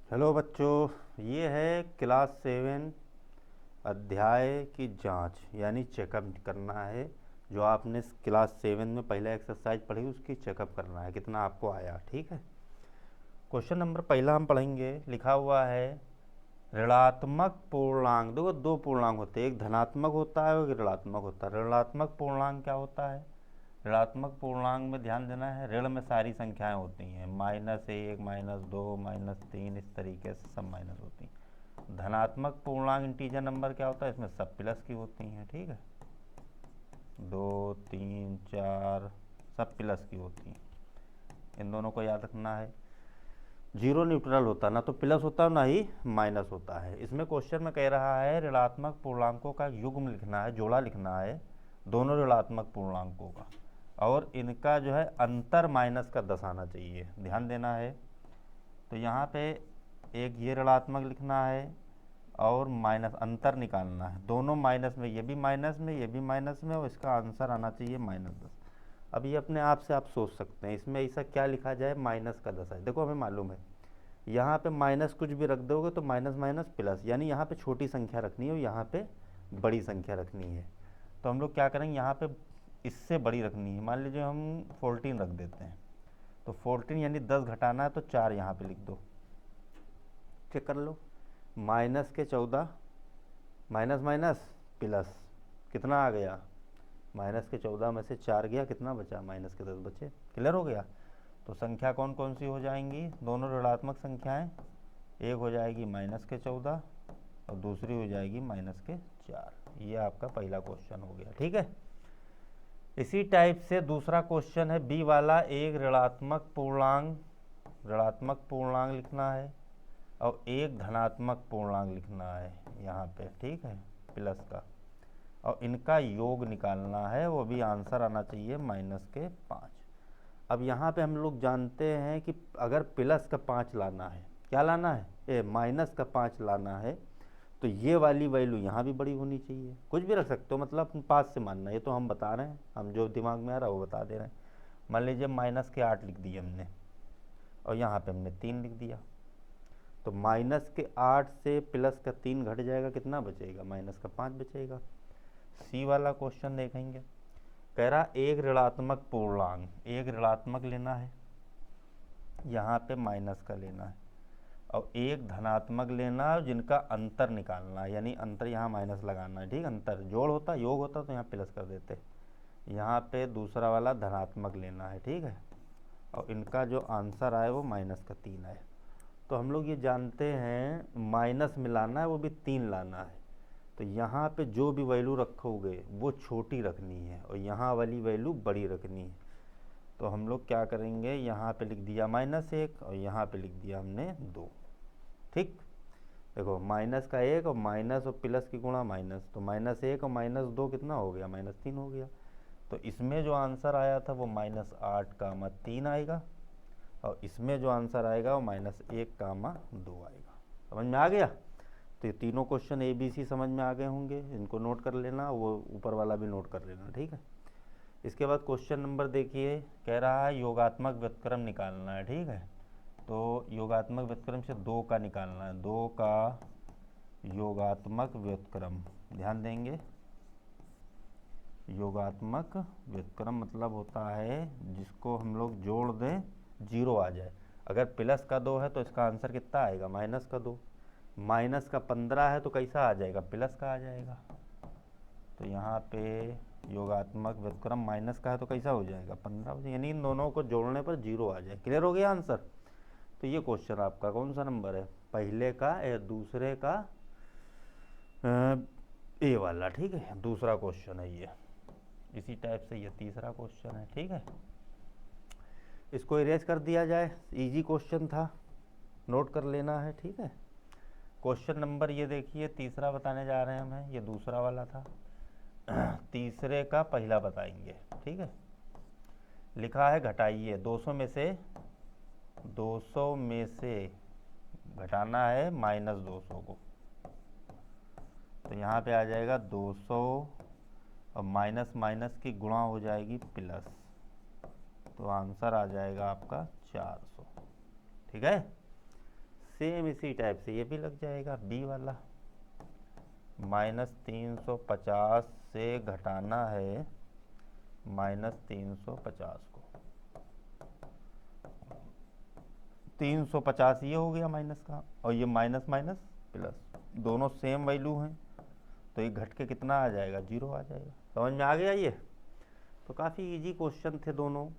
Hello बच्चों, ये है क्लास 7 अध्याय की जांच यानी चेकअप करना है। जो आपने क्लास 7 में पहले एक्सरसाइज पढ़ी उसकी चेकअप करना है, कितना आपको आया। ठीक है। क्वेश्चन नंबर पहला हम पढ़ेंगे। लिखा हुआ है ऋणात्मक पूर्णांक। देखो, दो पूर्णांक होते हैं, एक धनात्मक होता है और एक ऋणात्मक होता है। ऋणात्मक पूर्णांक क्या होता है? ऋणात्मक पूर्णांक में ध्यान देना है, ऋण में सारी संख्याएं होती हैं, -1, -2, -3, इस तरीके से सब माइनस होती हैं। धनात्मक पूर्णांक इंटीजर नंबर क्या होता है? इसमें सब प्लस की होती हैं। ठीक है, 2, 3, 4 सब प्लस की होती हैं। इन दोनों को याद रखना है। जीरो न्यूट्रल होता, ना तो प्लस होता ना ही माइनस होता है। इसमें क्वेश्चन में कह रहा है ऋणात्मक पूर्णांकों का युग्म लिखना है, जोड़ा लिखना है दोनों ऋणात्मक पूर्णांकों का, और इनका जो है अंतर माइनस का 10 आना चाहिए। ध्यान देना है। तो यहाँ पे एक ये ऋणात्मक लिखना है और माइनस अंतर निकालना है। दोनों माइनस में, ये भी माइनस में, ये भी माइनस में, और इसका आंसर आना चाहिए -10। अब ये अपने आप से आप सोच सकते हैं इसमें ऐसा क्या लिखा जाए, माइनस का 10 है। देखो, हमें मालूम है यहाँ पे माइनस कुछ भी रख दोगे तो माइनस माइनस प्लस, यानी यहाँ पे छोटी संख्या रखनी है और यहाँ पे बड़ी संख्या रखनी है। तो हम लोग क्या करेंगे, यहाँ पे इससे बड़ी रखनी है। मान लीजिए हम 14 रख देते हैं, तो 14 यानी 10 घटाना है तो 4 यहाँ पे लिख दो। चेक कर लो, माइनस के 14, माइनस माइनस प्लस, कितना आ गया? माइनस के 14 में से 4 गया, कितना बचा? माइनस के 10 बचे। क्लियर हो गया? तो संख्या कौन कौन सी हो जाएंगी? दोनों ऋणात्मक संख्याएं। एक हो जाएगी -14 और दूसरी हो जाएगी -4। ये आपका पहला क्वेश्चन हो गया। ठीक है। इसी टाइप से दूसरा क्वेश्चन है बी वाला। एक ऋणात्मक पूर्णांक लिखना है और एक धनात्मक पूर्णांक लिखना है यहाँ पे। ठीक है, प्लस का, और इनका योग निकालना है। वो भी आंसर आना चाहिए -5। अब यहाँ पे हम लोग जानते हैं कि अगर प्लस का 5 लाना है, क्या लाना है, माइनस का 5 लाना है, तो ये वाली वैल्यू यहाँ भी बड़ी होनी चाहिए। कुछ भी रख सकते हो, मतलब 5 से मानना, ये तो हम बता रहे हैं, हम जो दिमाग में आ रहा है वो बता दे रहे हैं। मान लीजिए -8 लिख दिए हमने और यहाँ पे हमने 3 लिख दिया, तो -8 से प्लस का 3 घट जाएगा, कितना बचेगा? -5 बचेगा। सी वाला क्वेश्चन देखेंगे। कह रहा एक ऋणात्मक पूर्णांक, एक ऋणात्मक लेना है, यहाँ पे माइनस का लेना है, और एक धनात्मक लेना है जिनका अंतर निकालना है, यानी अंतर यहाँ माइनस लगाना है। ठीक, अंतर जोड़ होता, योग होता तो यहाँ प्लस कर देते। यहाँ पे दूसरा वाला धनात्मक लेना है। ठीक है, और इनका जो आंसर आए वो -3 आए। तो हम लोग ये जानते हैं माइनस मिलाना है, वो भी 3 लाना है। तो यहाँ पे जो भी वैल्यू रखोगे वो छोटी रखनी है और यहाँ वाली वैल्यू बड़ी रखनी है। तो हम लोग क्या करेंगे, यहाँ पे लिख दिया -1 और यहाँ पे लिख दिया हमने 2। ठीक, देखो माइनस का 1 और माइनस और प्लस की गुणा माइनस, तो -1 और -2 कितना हो गया? -3 हो गया। तो इसमें जो आंसर आया था वो -8, 3 आएगा, और इसमें जो आंसर आएगा वो -1, 2 आएगा। समझ में आ गया? तो ये तीनों क्वेश्चन ABC समझ में आ गए होंगे, इनको नोट कर लेना, वो ऊपर वाला भी नोट कर लेना। ठीक है। इसके बाद क्वेश्चन नंबर देखिए। कह रहा है योगात्मक व्युत्क्रम निकालना है। ठीक है, तो योगात्मक व्युत्क्रम से 2 का निकालना है, 2 का योगात्मक व्युत्क्रम। ध्यान देंगे, योगात्मक व्युत्क्रम मतलब होता है जिसको हम लोग जोड़ दें 0 आ जाए। अगर प्लस का 2 है तो इसका आंसर कितना आएगा? -2। माइनस का 15 है तो कैसा आ जाएगा? प्लस का आ जाएगा। तो यहाँ पे योगात्मक व्युत्क्रम माइनस का है तो कैसा हो जाएगा? 15 हो जाएगा, यानी इन दोनों को जोड़ने पर 0 आ जाए। क्लियर हो गया आंसर? तो ये क्वेश्चन आपका कौन सा नंबर है? पहले का या दूसरे का? ए वाला। ठीक है, दूसरा क्वेश्चन है ये। इसी टाइप से ये तीसरा क्वेश्चन है। ठीक है, इसको इरेज कर दिया जाए, इजी क्वेश्चन था, नोट कर लेना है। ठीक है। क्वेश्चन नंबर ये देखिए, तीसरा बताने जा रहे हैं हम, ये दूसरा वाला था। तीसरे का पहला बताएंगे। ठीक है, लिखा है घटाइए 200 में से घटाना है -200 को। तो यहाँ पे आ जाएगा 200 और माइनस माइनस की गुणा हो जाएगी प्लस, तो आंसर आ जाएगा आपका 400। ठीक है। सेम इसी टाइप से ये भी लग जाएगा, बी वाला -350 से घटाना है -350 को। 350 ये हो गया माइनस का, और ये माइनस माइनस प्लस, दोनों सेम वैल्यू हैं, तो ये घट के कितना आ जाएगा, 0 आ जाएगा। समझ में आ गया ये? तो काफ़ी इजी क्वेश्चन थे दोनों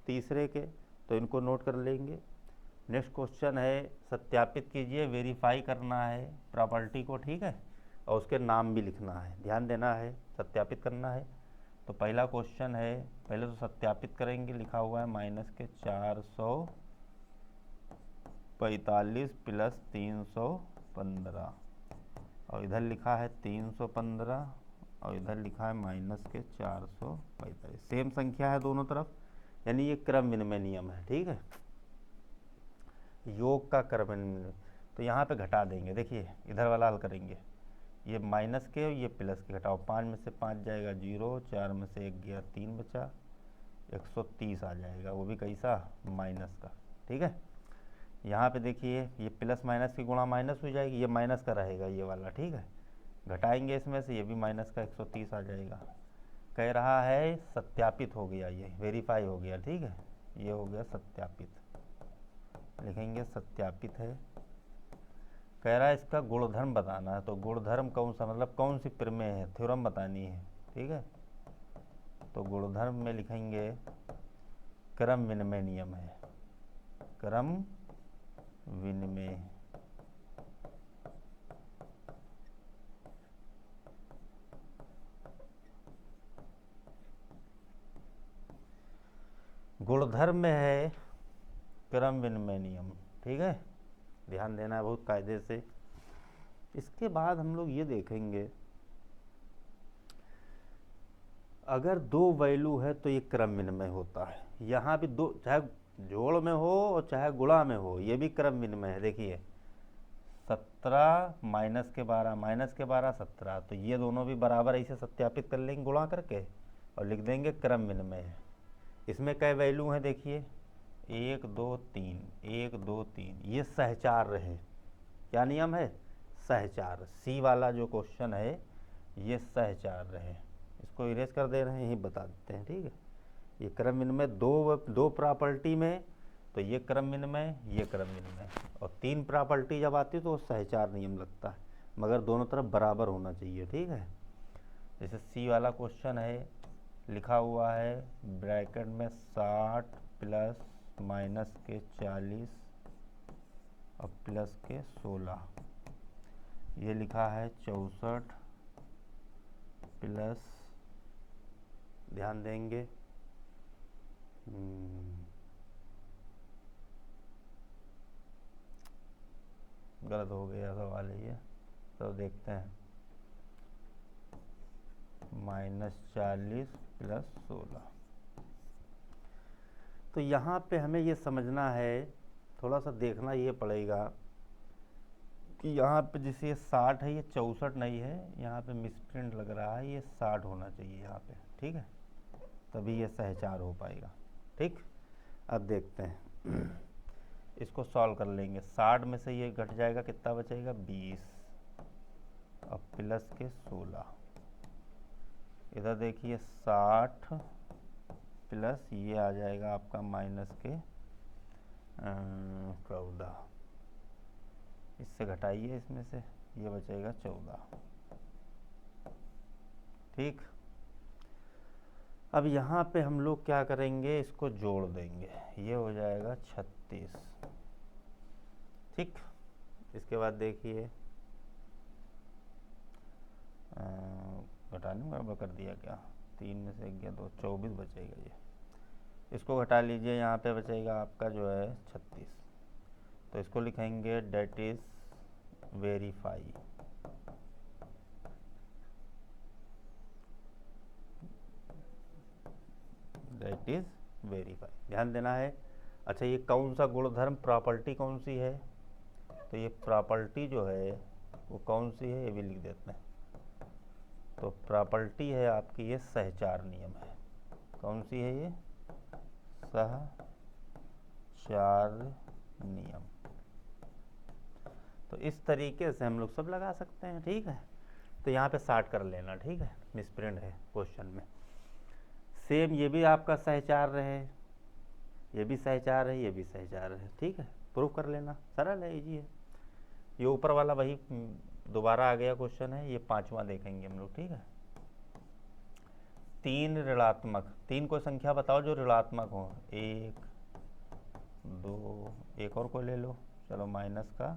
तीसरे के, तो इनको नोट कर लेंगे। नेक्स्ट क्वेश्चन है, सत्यापित कीजिए, वेरीफाई करना है प्रॉपर्टी को, ठीक है, और उसके नाम भी लिखना है, ध्यान देना है, सत्यापित करना है। तो पहला क्वेश्चन है, पहले तो सत्यापित करेंगे, लिखा हुआ है -445 + 315, और इधर लिखा है 315, और इधर लिखा है -445, सेम संख्या है दोनों तरफ, यानी ये क्रम विनिमय नियम है, ठीक है, योग का क्रम विनिमय। तो यहाँ पे घटा देंगे, देखिए इधर वाला हल करेंगे, ये माइनस के और ये प्लस के घटाओ, 5 में से 5 जाएगा 0, 4 में से 1 गया 3 बचा, 130 आ जाएगा, वो भी कैसा, माइनस का, ठीक है। यहाँ पे देखिए ये प्लस माइनस की गुणा माइनस हो जाएगी, ये माइनस का रहेगा ये वाला, ठीक है, घटाएंगे इसमें से, ये भी माइनस का 130 आ जाएगा। कह रहा है सत्यापित हो गया, ये वेरीफाई हो गया, ठीक है, ये हो गया सत्यापित, लिखेंगे सत्यापित है। कह रहा है इसका गुणधर्म बताना है, तो गुणधर्म कौन सा, मतलब कौन सी प्रमेय है, थ्योरम बतानी है, ठीक है। तो गुणधर्म में लिखेंगे क्रम विनिमय नियम है, क्रम विनिमय, गुणधर्म में है क्रम विनिमय नियम, ठीक है, ध्यान देना है बहुत कायदे से। इसके बाद हम लोग ये देखेंगे, अगर दो वैल्यू है तो ये क्रम विनिमय होता है, यहाँ भी दो, चाहे जोड़ में हो और चाहे गुणा में हो, ये भी क्रम विनिमय है। देखिए 17 -12 17, तो ये दोनों भी बराबर ऐसे सत्यापित कर लेंगे गुणा करके, और लिख देंगे क्रम विनिमय है। इसमें कई वैल्यू हैं, देखिए 1 2 3, 1 2 3, ये सहचार रहे, क्या नियम है, सहचार, सी वाला जो क्वेश्चन है ये सहचार रहे, इसको इरेज कर दे रहे हैं, यही बता देते हैं, ठीक है। ये क्रम विनिमय दो प्रॉपर्टी में, तो ये क्रम विनिमय, ये क्रम विनिमय, और 3 प्रॉपर्टी जब आती है तो सहचार नियम लगता है, मगर दोनों तरफ बराबर होना चाहिए, ठीक है। जैसे सी वाला क्वेश्चन है, लिखा हुआ है ब्रैकेट में 60 प्लस माइनस के 40 और प्लस के 16, ये लिखा है 64 प्लस, ध्यान देंगे, गलत हो गया सवाल ये, तो देखते हैं, -40 + 16। तो यहाँ पे हमें ये समझना है, थोड़ा सा देखना ये पड़ेगा कि यहाँ पे जैसे ये 60 है, ये 64 नहीं है, यहाँ पे मिसप्रिंट लग रहा है, ये 60 होना चाहिए यहाँ पे, ठीक है, तभी ये सहचार हो पाएगा, ठीक। अब देखते हैं, इसको सॉल्व कर लेंगे, 60 में से ये घट जाएगा, कितना बचेगा 20, और प्लस के 16, इधर देखिए 60 प्लस ये आ जाएगा आपका माइनस के 14, इससे घटाइए, इसमें से ये बचेगा 14, ठीक। अब यहाँ पे हम लोग क्या करेंगे, इसको जोड़ देंगे, ये हो जाएगा 36, ठीक। इसके बाद देखिए घटाने में गड़बड़ कर दिया क्या, 3 में से 1 गया 2, 24 बचेगा, ये इसको घटा लीजिए, यहाँ पे बचेगा आपका जो है 36, तो इसको लिखेंगे date is verify, date is verify, ध्यान देना है। अच्छा ये कौन सा गुणधर्म, प्रॉपर्टी कौन सी है, तो ये प्रॉपर्टी जो है वो कौन सी है, ये भी लिख देते हैं। तो प्रॉपर्टी है आपकी ये सहचार नियम है, कौन सी है ये, सहचार नियम, इस तरीके से हम लोग सब लगा सकते हैं, ठीक है। तो यहाँ पे 60 कर लेना, ठीक है, मिसप्रिंट है क्वेश्चन में। सेम ये भी आपका सहचार्य है, ये भी सहचार्य है, ये भी सहचार्य है, ठीक है, प्रूफ कर लेना, सरल है, इजी है। ये ऊपर वाला वही दोबारा आ गया क्वेश्चन है, ये 5वां देखेंगे हम लोग, ठीक है। 3 ऋणात्मक, 3 कोई संख्या बताओ जो ऋणात्मक हो, 1 2, एक और कोई ले लो, चलो माइनस का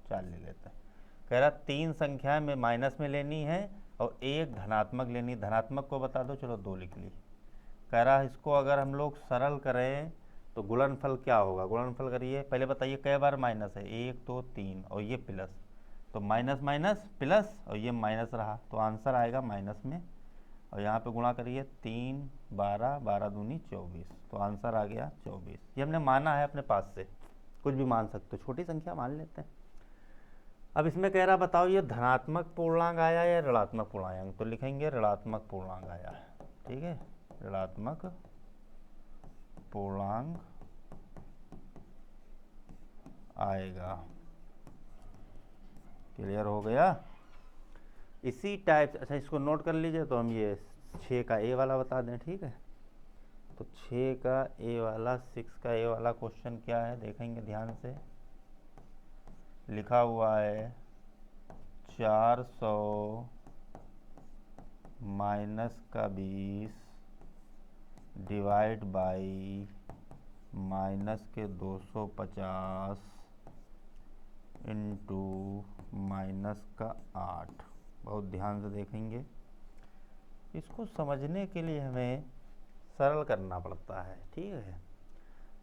4 ले लेते हैं। कह रहा 3 संख्या में माइनस में लेनी है और 1 धनात्मक लेनी, धनात्मक को बता दो, चलो 2 लिख ली। कह रहा इसको अगर हम लोग सरल करें तो गुणनफल क्या होगा, गुणनफल करिए, पहले बताइए कई बार माइनस है, 1 2 3 और ये प्लस, तो माइनस माइनस प्लस और ये माइनस रहा, तो आंसर आएगा माइनस में। और यहाँ पे गुणा करिए, 3 12 12 दूनी 24, तो आंसर आ गया 24। ये हमने माना है अपने पास से, कुछ भी मान सकते हो, छोटी संख्या मान लेते हैं। अब इसमें कह रहा बताओ ये धनात्मक पूर्णांक आया या ऋणात्मक पूर्णांक, तो लिखेंगे ऋणात्मक पूर्णांक आया है, ठीक है, ऋणात्मक पूर्णांक आएगा। क्लियर हो गया। इसी टाइप, अच्छा इसको नोट कर लीजिए, तो हम ये 6 का ए वाला बता दें, ठीक है। तो 6 का ए वाला, 6 का ए वाला क्वेश्चन क्या है देखेंगे ध्यान से। लिखा हुआ है 400 माइनस का 20 डिवाइड बाई माइनस के 250 इंटू माइनस का 8। बहुत ध्यान से देखेंगे, इसको समझने के लिए हमें सरल करना पड़ता है, ठीक है।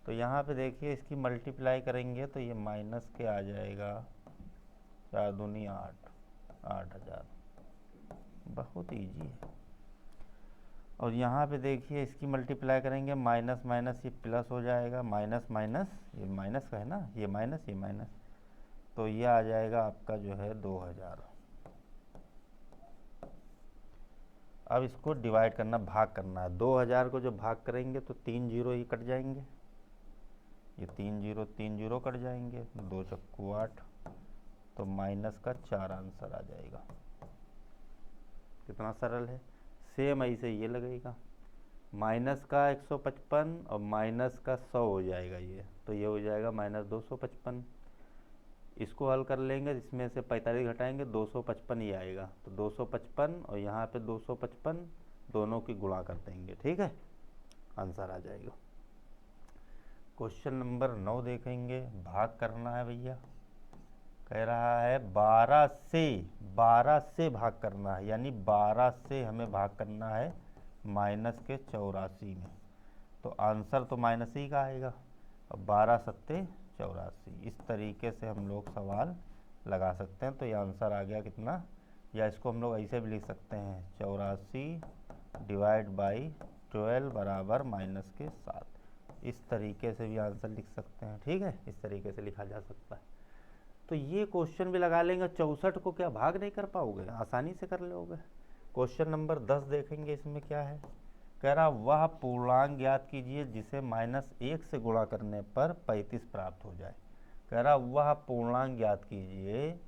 तो यहाँ पे देखिए इसकी मल्टीप्लाई करेंगे तो ये माइनस के आ जाएगा 4 दूनी 8, 8000, बहुत इजी है। और यहाँ पे देखिए इसकी मल्टीप्लाई करेंगे, माइनस माइनस ये प्लस हो जाएगा, माइनस माइनस ये माइनस का है ना, ये माइनस ये माइनस, तो ये आ जाएगा आपका जो है 2000। अब इसको डिवाइड करना, भाग करना है। 2000 को जो भाग करेंगे तो 3 जीरो ही कट जाएंगे, ये 3 जीरो कट जाएंगे, 2 चक्कू 8, तो माइनस का 4 आंसर आ जाएगा। कितना सरल है। सेम ऐसे ये लगेगा, माइनस का 155 और माइनस का 100 हो जाएगा ये, तो ये हो जाएगा माइनस 255। इसको हल कर लेंगे, इसमें से 45 घटाएंगे, 255 ही आएगा, तो 255 और यहाँ पे 255 दोनों की गुणा कर देंगे, ठीक है, आंसर आ जाएगा। क्वेश्चन नंबर 9 देखेंगे, भाग करना है भैया। कह रहा है 12 से भाग करना है, यानी 12 से हमें भाग करना है माइनस के 84 में, तो आंसर तो माइनस ही का आएगा। अब 12 सत्ते 84, इस तरीके से हम लोग सवाल लगा सकते हैं। तो ये आंसर आ गया कितना, या इसको हम लोग ऐसे भी लिख सकते हैं 84 डिवाइड बाई 12 बराबर माइनस के 7, इस तरीके से भी आंसर लिख सकते हैं, ठीक है, इस तरीके से लिखा जा सकता है। तो ये क्वेश्चन भी लगा लेंगे। 64 को क्या भाग नहीं कर पाओगे, आसानी से कर लोगे। क्वेश्चन नंबर 10 देखेंगे, इसमें क्या है। कह रहा वह पूर्णांक ज्ञात कीजिए जिसे -1 से गुणा करने पर 35 प्राप्त हो जाए। कह रहा वह पूर्णांक ज्ञात कीजिए,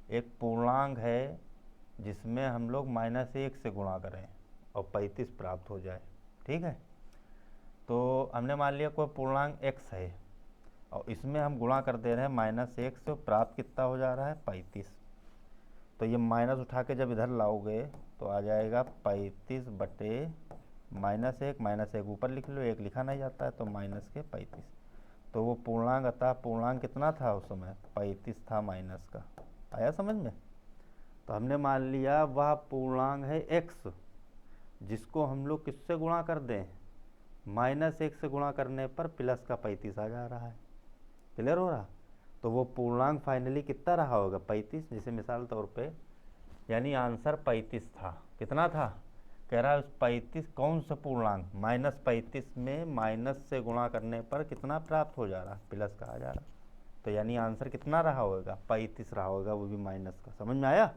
एक पूर्णांक है जिसमें हम लोग -1 से गुणा करें और 35 प्राप्त हो जाए, ठीक है। तो हमने मान लिया कोई पूर्णांक x है और इसमें हम गुणा कर दे रहे हैं -1 से, प्राप्त कितना हो जा रहा है 35। तो ये माइनस उठा के जब इधर लाओगे तो आ जाएगा 35 बटे -1 ऊपर लिख लो, 1 लिखा नहीं जाता है, तो माइनस के 35। तो वो पूर्णांक अतः पूर्णांक कितना था उस समय, 35 था माइनस का। आया समझ में। तो हमने मान लिया वह पूर्णांक है x, जिसको हम लोग किससे गुणा कर दें, -1 से गुणा करने पर प्लस का 35 आ जा रहा है। क्लियर हो रहा। तो वो पूर्णांक फाइनली कितना रहा होगा 35, जैसे मिसाल तौर पे, यानी आंसर 35 था। कितना था, कह रहा है 35 कौन सा पूर्णांक, -35 में माइनस से गुणा करने पर कितना प्राप्त हो जा रहा, प्लस का आ जा रहा। तो यानी आंसर कितना रहा होगा 35 रहा होगा, वो भी माइनस का। समझ में आया।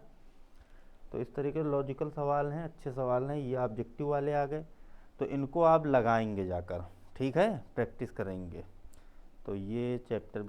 तो इस तरीके के लॉजिकल सवाल हैं, अच्छे सवाल हैं। ये ऑब्जेक्टिव वाले आ गए, तो इनको आप लगाएंगे जाकर, ठीक है, प्रैक्टिस करेंगे। तो ये चैप्टर